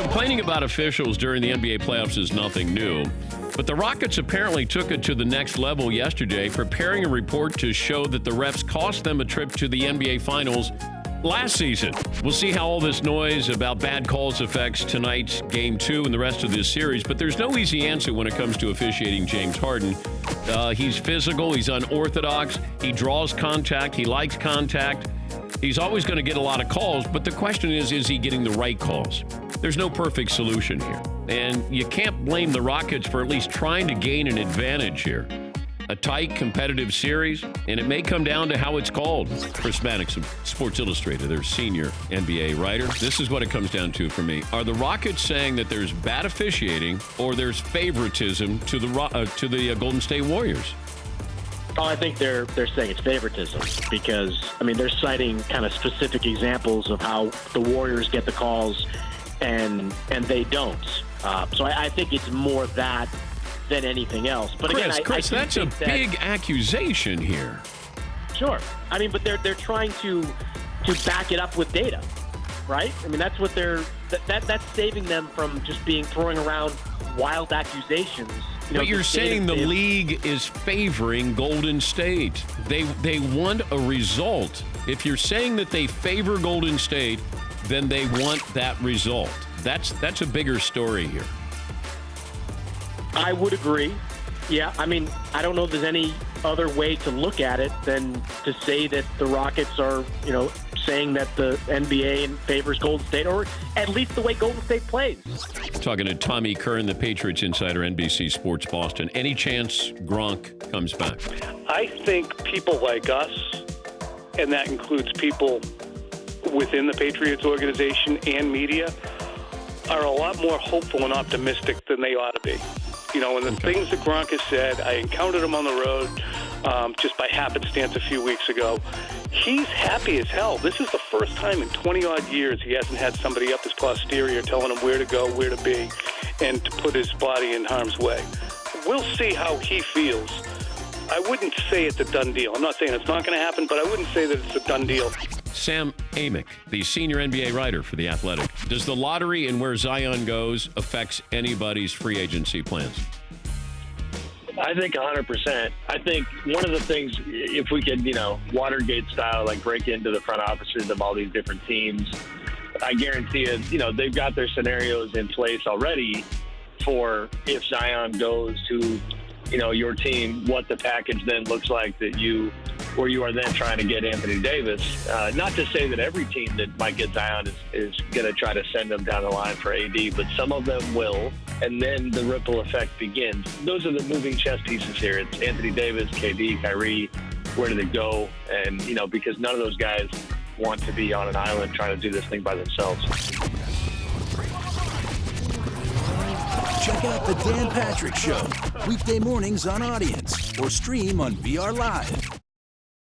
Complaining about officials during the NBA playoffs is nothing new, but the Rockets apparently took it to the next level yesterday, preparing a report to show that the refs cost them a trip to the NBA Finals last season. We'll see how all this noise about bad calls affects tonight's Game 2 and the rest of this series, but there's no easy answer when it comes to officiating James Harden. He's physical, he's unorthodox, he draws contact, he likes contact. He's always going to get a lot of calls, but the question is he getting the right calls? There's no perfect solution here, and you can't blame the Rockets for at least trying to gain an advantage here. A tight, competitive series, and it may come down to how it's called. Chris Maddox of Sports Illustrated, their senior NBA writer. This is what it comes down to for me. Are the Rockets saying that there's bad officiating or there's favoritism to the Golden State Warriors? Oh, I think they're saying it's favoritism because, I mean, they're citing kind of specific examples of how the Warriors get the calls and they don't. So I think it's more that than anything else. But Chris, again, Chris, that's a big accusation here. Sure. I mean, but they're trying to back it up with data, right? I mean, that's what that's saving them from just throwing around wild accusations. But you're saying the league is favoring Golden State. They want a result. If you're saying that they favor Golden State, then they want that result. That's a bigger story here. I would agree. Yeah, I mean, I don't know if there's any other way to look at it than to say that the Rockets are, saying that the NBA favors Golden State, or at least the way Golden State plays. Talking to Tommy Curran, the Patriots insider, NBC Sports Boston. Any chance Gronk comes back? I think people like us, and that includes people within the Patriots organization and media, are a lot more hopeful and optimistic than they ought to be. And the things that Gronk has said, I encountered him on the road just by happenstance a few weeks ago. He's happy as hell. This is the first time in 20-odd years he hasn't had somebody up his posterior telling him where to go, where to be, and to put his body in harm's way. We'll see how he feels. I wouldn't say it's a done deal. I'm not saying it's not going to happen, but I wouldn't say that it's a done deal. Sam Amick, the senior NBA writer for The Athletic. Does the lottery and where Zion goes affects anybody's free agency plans? I think 100%. I think one of the things, if we could, Watergate style, like break into the front offices of all these different teams, I guarantee you, they've got their scenarios in place already for if Zion goes to, your team, what the package then looks like where you are then trying to get Anthony Davis. Not to say that every team that might get Zion is going to try to send them down the line for AD, but some of them will, and then the ripple effect begins. Those are the moving chess pieces here. It's Anthony Davis, KD, Kyrie, where do they go? And, because none of those guys want to be on an island trying to do this thing by themselves. Check out the Dan Patrick Show, weekday mornings on Audience, or stream on VR Live.